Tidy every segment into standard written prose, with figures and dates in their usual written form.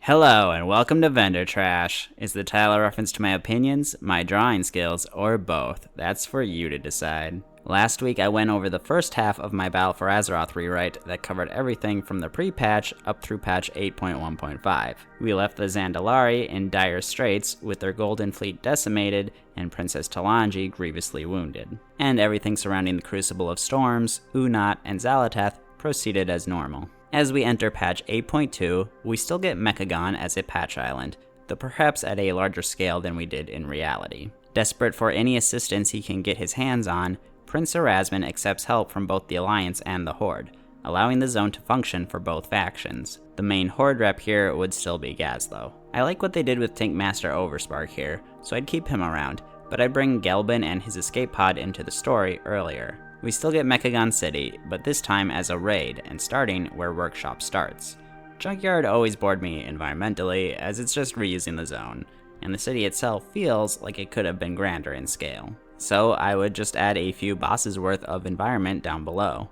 Hello and welcome to Vendor Trash. Is the title a reference to my opinions, my drawing skills, or both? That's for you to decide. Last week I went over the first half of my Battle for Azeroth rewrite that covered everything from the pre-patch up through patch 8.1.5. We left the Zandalari in dire straits with their golden fleet decimated and Princess Talanji grievously wounded. And everything surrounding the Crucible of Storms, Unat, and Xal'atath proceeded as normal. As we enter patch 8.2, we still get Mechagon as a patch island, though perhaps at a larger scale than we did in reality. Desperate for any assistance he can get his hands on, Prince Erasmin accepts help from both the Alliance and the Horde, allowing the zone to function for both factions. The main Horde rep here would still be Gaz though. I like what they did with Tank Master Overspark here, so I'd keep him around, but I'd bring Gelbin and his escape pod into the story earlier. We still get Mechagon City, but this time as a raid, and starting where Workshop starts. Junkyard always bored me environmentally, as it's just reusing the zone, and the city itself feels like it could have been grander in scale. So I would just add a few bosses worth of environment down below.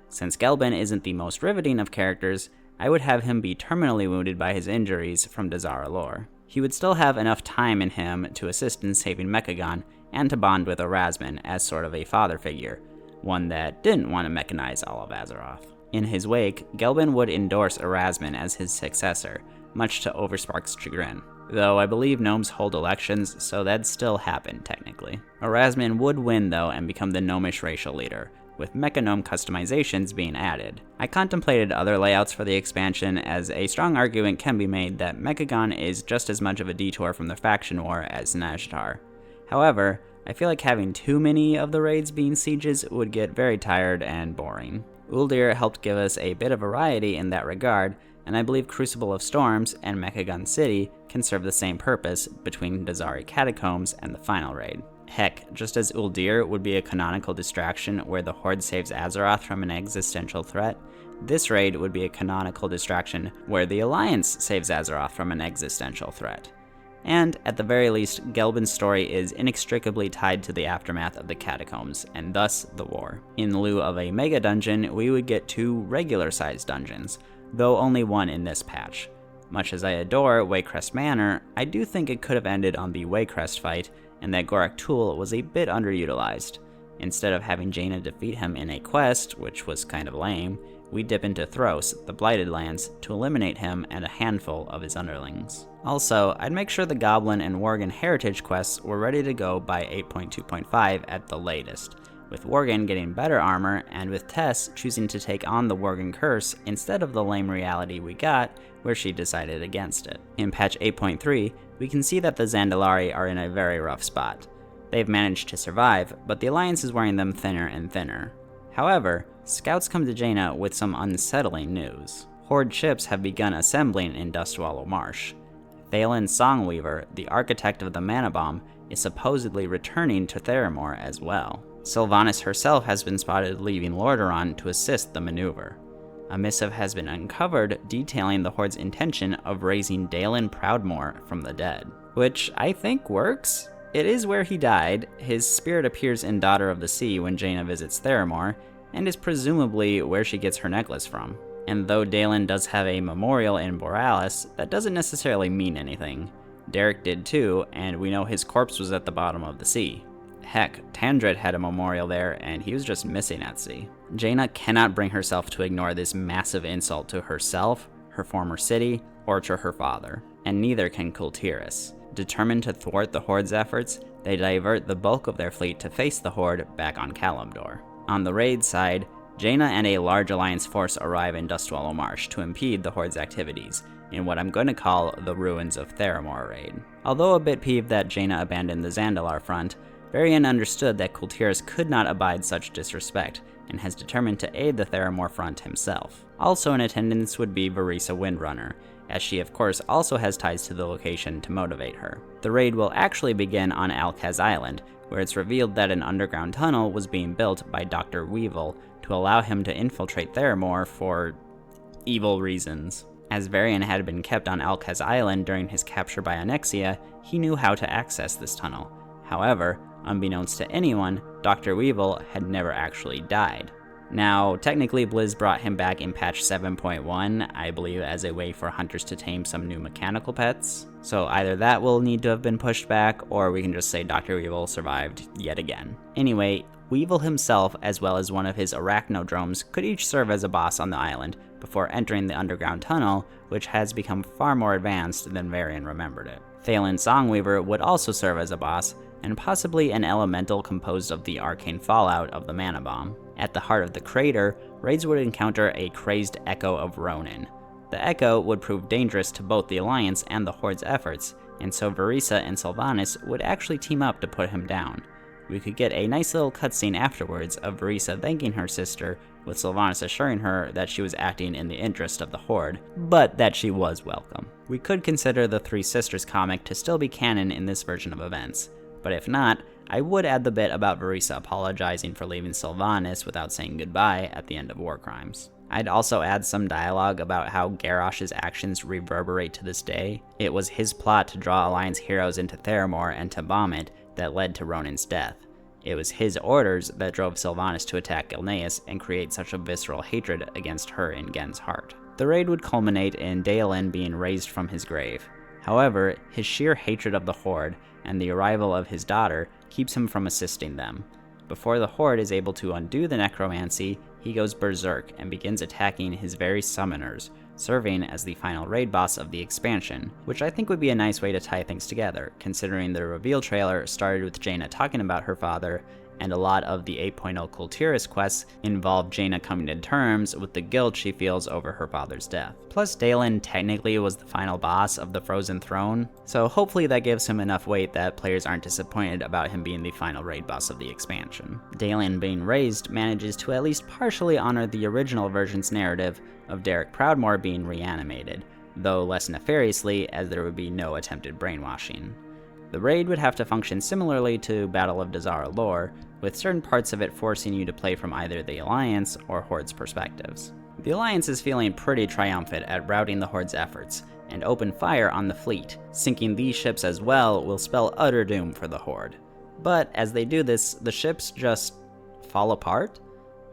Since Gelbin isn't the most riveting of characters, I would have him be terminally wounded by his injuries from Dazara lore. He would still have enough time in him to assist in saving Mechagon, and to bond with Erasmin as sort of a father figure, one that didn't want to mechanize all of Azeroth. In his wake, Gelbin would endorse Erasmin as his successor, much to Overspark's chagrin. Though I believe gnomes hold elections, so that'd still happen technically. Erasmin would win though and become the gnomish racial leader, with mecha-gnome customizations being added. I contemplated other layouts for the expansion, as a strong argument can be made that Mechagon is just as much of a detour from the faction war as Naz'tar. However, I feel like having too many of the raids being sieges would get very tired and boring. Uldir helped give us a bit of variety in that regard, and I believe Crucible of Storms and Mechagon City can serve the same purpose between Dazari Catacombs and the final raid. Heck, just as Uldir would be a canonical distraction where the Horde saves Azeroth from an existential threat, this raid would be a canonical distraction where the Alliance saves Azeroth from an existential threat. And, at the very least, Gelbin's story is inextricably tied to the aftermath of the Catacombs, and thus the war. In lieu of a mega dungeon, we would get 2 regular-sized dungeons, though only one in this patch. Much as I adore Waycrest Manor, I do think it could have ended on the Waycrest fight, and that Gorak Tul was a bit underutilized. Instead of having Jaina defeat him in a quest, which was kind of lame, we dip into Thros, the Blighted Lands, to eliminate him and a handful of his underlings. Also, I'd make sure the Goblin and Worgen heritage quests were ready to go by 8.2.5 at the latest, with Worgen getting better armor and with Tess choosing to take on the Worgen curse instead of the lame reality we got where she decided against it. In patch 8.3, we can see that the Zandalari are in a very rough spot. They've managed to survive, but the Alliance is wearing them thinner and thinner. However, scouts come to Jaina with some unsettling news. Horde ships have begun assembling in Dustwallow Marsh. Thalen Songweaver, the architect of the Mana Bomb, is supposedly returning to Theramore as well. Sylvanas herself has been spotted leaving Lordaeron to assist the maneuver. A missive has been uncovered detailing the Horde's intention of raising Dalen Proudmoore from the dead. Which I think works. It is where he died, his spirit appears in Daughter of the Sea when Jaina visits Theramore, and is presumably where she gets her necklace from. And though Dalen does have a memorial in Borealis, that doesn't necessarily mean anything. Derek did too, and we know his corpse was at the bottom of the sea. Heck, Tandred had a memorial there, and he was just missing at sea. Jaina cannot bring herself to ignore this massive insult to herself, her former city, or to her father, and neither can Kultiris. Determined to thwart the Horde's efforts, they divert the bulk of their fleet to face the Horde back on Kalimdor. On the raid side, Jaina and a large Alliance force arrive in Dustwallow Marsh to impede the Horde's activities, in what I'm going to call the Ruins of Theramore raid. Although a bit peeved that Jaina abandoned the Zandalar front, Varian understood that Kultiris could not abide such disrespect, and has determined to aid the Theramore front himself. Also in attendance would be Varisa Windrunner, as she of course also has ties to the location to motivate her. The raid will actually begin on Alkaz Island, where it's revealed that an underground tunnel was being built by Dr. Weevil to allow him to infiltrate Theramore for evil reasons. As Varian had been kept on Alkaz Island during his capture by Onyxia, he knew how to access this tunnel. However, unbeknownst to anyone, Dr. Weevil had never actually died. Now, technically Blizz brought him back in patch 7.1, I believe as a way for hunters to tame some new mechanical pets. So either that will need to have been pushed back, or we can just say Dr. Weevil survived yet again. Anyway, Weevil himself, as well as one of his arachnodromes, could each serve as a boss on the island before entering the underground tunnel, which has become far more advanced than Varian remembered it. Thalen Songweaver would also serve as a boss, and possibly an elemental composed of the arcane fallout of the mana bomb. At the heart of the crater, raids would encounter a crazed echo of Ronin. The echo would prove dangerous to both the Alliance and the Horde's efforts, and so Verisa and Sylvanas would actually team up to put him down. We could get a nice little cutscene afterwards of Verisa thanking her sister, with Sylvanas assuring her that she was acting in the interest of the Horde, but that she was welcome. We could consider the Three Sisters comic to still be canon in this version of events, but if not, I would add the bit about Verisa apologizing for leaving Sylvanas without saying goodbye at the end of War Crimes. I'd also add some dialogue about how Garrosh's actions reverberate to this day. It was his plot to draw Alliance heroes into Theramore and to bomb it that led to Ronin's death. It was his orders that drove Sylvanas to attack Gilneas and create such a visceral hatred against her in Gen's heart. The raid would culminate in Daelin being raised from his grave. However, his sheer hatred of the Horde and the arrival of his daughter keeps him from assisting them. Before the Horde is able to undo the necromancy, he goes berserk and begins attacking his very summoners, serving as the final raid boss of the expansion, which I think would be a nice way to tie things together, considering the reveal trailer started with Jaina talking about her father, and a lot of the 8.0 Kultiris quests involve Jaina coming to terms with the guilt she feels over her father's death. Plus, Daelin technically was the final boss of the Frozen Throne, so hopefully that gives him enough weight that players aren't disappointed about him being the final raid boss of the expansion. Daelin being raised manages to at least partially honor the original version's narrative of Derek Proudmoore being reanimated, though less nefariously as there would be no attempted brainwashing. The raid would have to function similarly to Battle of Dazara lore, with certain parts of it forcing you to play from either the Alliance or Horde's perspectives. The Alliance is feeling pretty triumphant at routing the Horde's efforts, and open fire on the fleet. Sinking these ships as well will spell utter doom for the Horde. But as they do this, the ships just fall apart?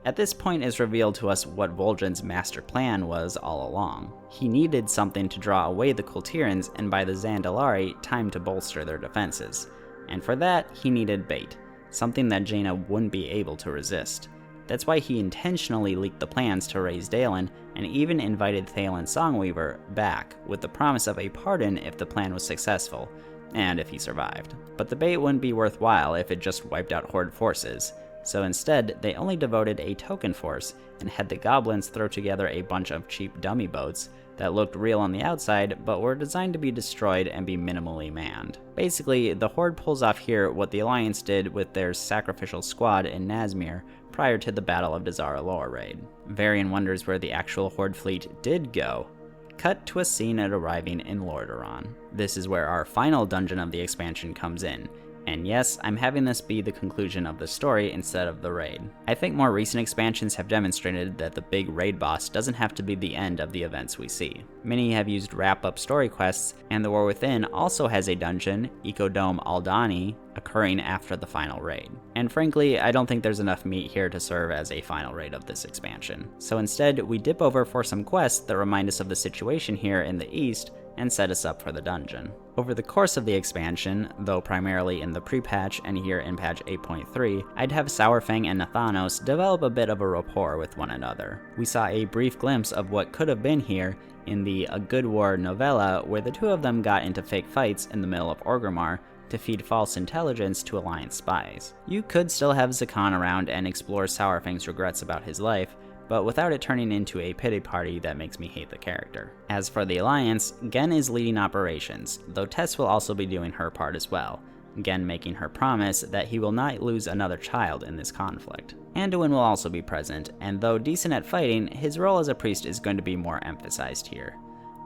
At this point is revealed to us what Vol'jin's master plan was all along. He needed something to draw away the Kultirans and buy the Zandalari time to bolster their defenses. And for that, he needed bait, something that Jaina wouldn't be able to resist. That's why he intentionally leaked the plans to raise Daelin and even invited Thalen Songweaver back with the promise of a pardon if the plan was successful, and if he survived. But the bait wouldn't be worthwhile if it just wiped out Horde forces. So instead, they only devoted a token force and had the goblins throw together a bunch of cheap dummy boats that looked real on the outside but were designed to be destroyed and be minimally manned. Basically, the Horde pulls off here what the Alliance did with their sacrificial squad in Nazmir prior to the Battle of Dazara lore raid. Varian wonders where the actual Horde fleet did go. Cut to a scene at arriving in Lordaeron. This is where our final dungeon of the expansion comes in. And yes, I'm having this be the conclusion of the story instead of the raid. I think more recent expansions have demonstrated that the big raid boss doesn't have to be the end of the events we see. Many have used wrap-up story quests, and The War Within also has a dungeon, Ecodome Aldani, occurring after the final raid. And frankly, I don't think there's enough meat here to serve as a final raid of this expansion. So instead, we dip over for some quests that remind us of the situation here in the east and set us up for the dungeon. Over the course of the expansion, though primarily in the pre-patch and here in patch 8.3, I'd have Sourfang and Nathanos develop a bit of a rapport with one another. We saw a brief glimpse of what could have been here in the A Good War novella, where the two of them got into fake fights in the middle of Orgrimmar to feed false intelligence to Alliance spies. You could still have Zakan around and explore Sourfang's regrets about his life, but without it turning into a pity party that makes me hate the character. As for the Alliance, Gen is leading operations, though Tess will also be doing her part as well, Gen making her promise that he will not lose another child in this conflict. Anduin will also be present, and though decent at fighting, his role as a priest is going to be more emphasized here.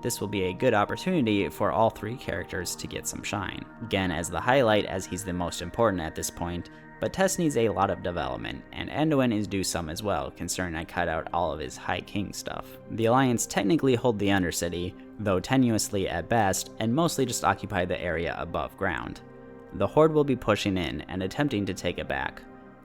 This will be a good opportunity for all three characters to get some shine. Gen as the highlight, as he's the most important at this point, but Tess needs a lot of development, and Anduin is due some as well, considering I cut out all of his High King stuff. The Alliance technically hold the Undercity, though tenuously at best, and mostly just occupy the area above ground. The Horde will be pushing in and attempting to take it back.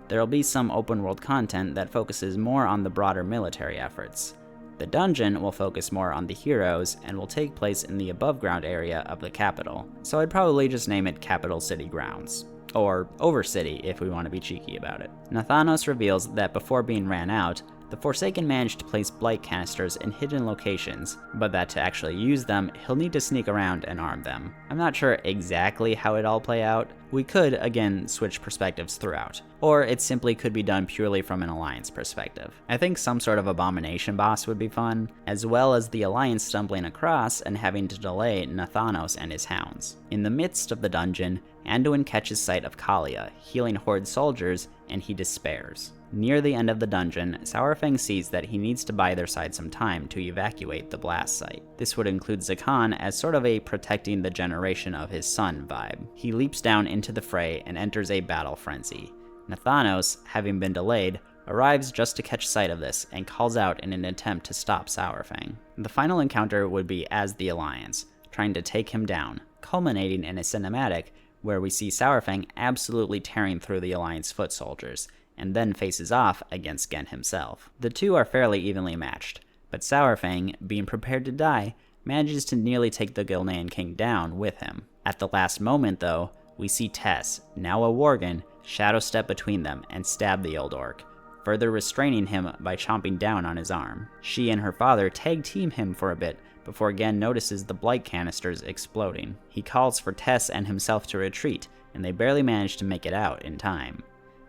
There'll be some open world content that focuses more on the broader military efforts. The dungeon will focus more on the heroes and will take place in the above ground area of the capital, so I'd probably just name it Capital City Grounds. Or Overcity if we want to be cheeky about it. Nathanos reveals that before being ran out, the Forsaken managed to place blight canisters in hidden locations, but that to actually use them, he'll need to sneak around and arm them. I'm not sure exactly how it all play out. We could, again, switch perspectives throughout, or it simply could be done purely from an Alliance perspective. I think some sort of abomination boss would be fun, as well as the Alliance stumbling across and having to delay Nathanos and his hounds. In the midst of the dungeon, Anduin catches sight of Kalia, healing Horde soldiers, and he despairs. Near the end of the dungeon, Saurfang sees that he needs to buy their side some time to evacuate the blast site. This would include Zakan as sort of a protecting the generation of his son vibe. He leaps down into the fray and enters a battle frenzy. Nathanos, having been delayed, arrives just to catch sight of this and calls out in an attempt to stop Saurfang. The final encounter would be as the Alliance, trying to take him down, culminating in a cinematic where we see Saurfang absolutely tearing through the Alliance foot soldiers, and then faces off against Gen himself. The two are fairly evenly matched, but Saurfang, being prepared to die, manages to nearly take the Gilnean king down with him. At the last moment though, we see Tess, now a Worgen, shadow step between them and stab the old orc, further restraining him by chomping down on his arm. She and her father tag team him for a bit before Gen notices the blight canisters exploding. He calls for Tess and himself to retreat, and they barely manage to make it out in time.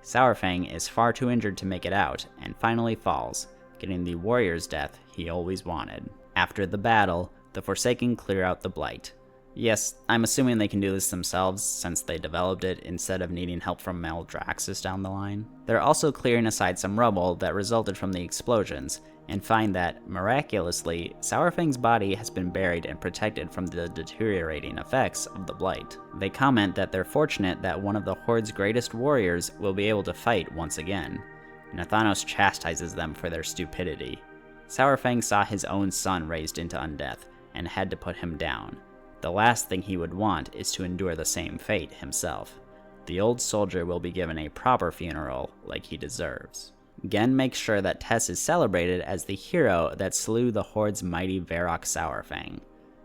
Saurfang is far too injured to make it out, and finally falls, getting the warrior's death he always wanted. After the battle, the Forsaken clear out the blight. Yes, I'm assuming they can do this themselves since they developed it instead of needing help from Maldraxxus down the line. They're also clearing aside some rubble that resulted from the explosions, and find that, miraculously, Saurfang's body has been buried and protected from the deteriorating effects of the blight. They comment that they're fortunate that one of the Horde's greatest warriors will be able to fight once again. Nathanos chastises them for their stupidity. Saurfang saw his own son raised into undeath, and had to put him down. The last thing he would want is to endure the same fate himself. The old soldier will be given a proper funeral like he deserves. Gen makes sure that Tess is celebrated as the hero that slew the Horde's mighty Varrock Saurfang.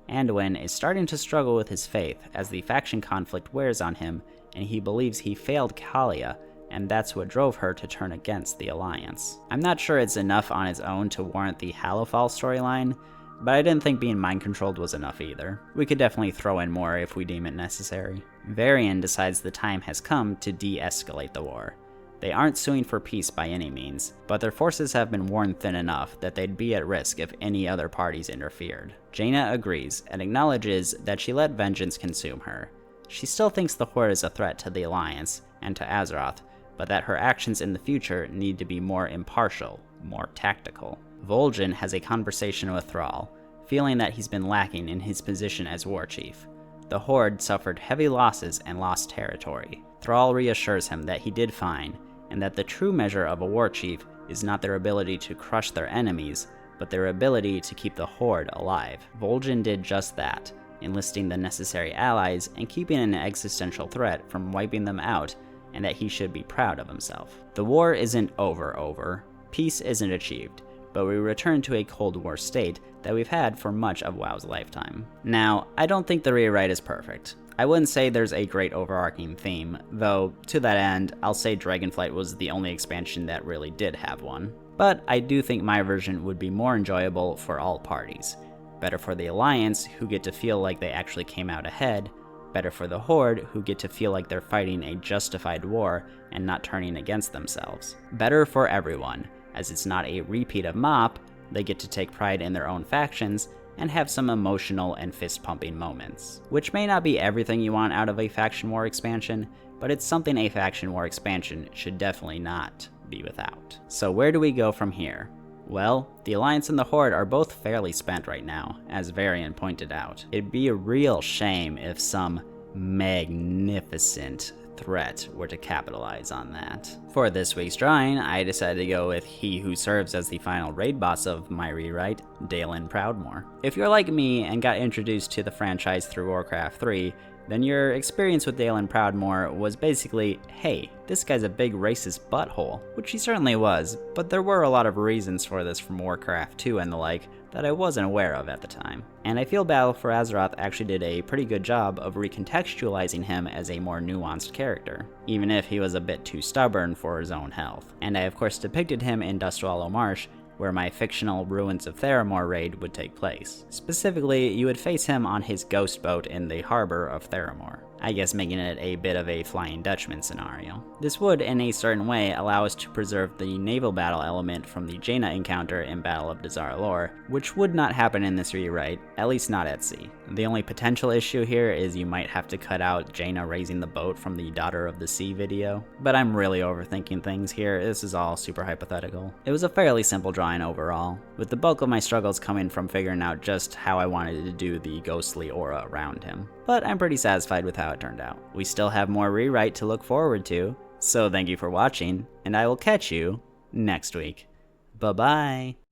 Anduin is starting to struggle with his faith as the faction conflict wears on him, and he believes he failed Kalia, and that's what drove her to turn against the Alliance. I'm not sure it's enough on its own to warrant the Hallowfall storyline, but I didn't think being mind-controlled was enough either. We could definitely throw in more if we deem it necessary. Varian decides the time has come to de-escalate the war. They aren't suing for peace by any means, but their forces have been worn thin enough that they'd be at risk if any other parties interfered. Jaina agrees and acknowledges that she let vengeance consume her. She still thinks the Horde is a threat to the Alliance and to Azeroth, but that her actions in the future need to be more impartial, more tactical. Vol'jin has a conversation with Thrall, feeling that he's been lacking in his position as war chief. The Horde suffered heavy losses and lost territory. Thrall reassures him that he did fine, and that the true measure of a war chief is not their ability to crush their enemies, but their ability to keep the Horde alive. Vol'jin did just that, enlisting the necessary allies and keeping an existential threat from wiping them out, and that he should be proud of himself. The war isn't over. Peace isn't achieved, but we return to a Cold War state that we've had for much of WoW's lifetime. Now, I don't think the rewrite is perfect. I wouldn't say there's a great overarching theme, though to that end, I'll say Dragonflight was the only expansion that really did have one. But I do think my version would be more enjoyable for all parties. Better for the Alliance, who get to feel like they actually came out ahead. Better for the Horde, who get to feel like they're fighting a justified war and not turning against themselves. Better for everyone, as it's not a repeat of MoP, they get to take pride in their own factions, and have some emotional and fist-pumping moments. Which may not be everything you want out of a faction war expansion, but it's something a faction war expansion should definitely not be without. So where do we go from here? Well, the Alliance and the Horde are both fairly spent right now, as Varian pointed out. It'd be a real shame if some magnificent threat were to capitalize on that. For this week's drawing, I decided to go with he who serves as the final raid boss of my rewrite, Dalen Proudmoore. If you're like me and got introduced to the franchise through Warcraft 3, then your experience with Dalen Proudmoore was basically, hey, this guy's a big racist butthole, which he certainly was, but there were a lot of reasons for this from Warcraft 2 and the like that I wasn't aware of at the time. And I feel Battle for Azeroth actually did a pretty good job of recontextualizing him as a more nuanced character, even if he was a bit too stubborn for his own health. And I of course depicted him in Dustwallow Marsh, where my fictional Ruins of Theramore raid would take place. Specifically, you would face him on his ghost boat in the harbor of Theramore, I guess making it a bit of a Flying Dutchman scenario. This would, in a certain way, allow us to preserve the naval battle element from the Jaina encounter in Battle of Dazar'alor, which would not happen in this rewrite, at least not at sea. The only potential issue here is you might have to cut out Jaina raising the boat from the Daughter of the Sea video, but I'm really overthinking things here, this is all super hypothetical. It was a fairly simple drawing overall, with the bulk of my struggles coming from figuring out just how I wanted to do the ghostly aura around him. But I'm pretty satisfied with how it turned out. We still have more rewrite to look forward to, so thank you for watching, and I will catch you next week. Bye-bye!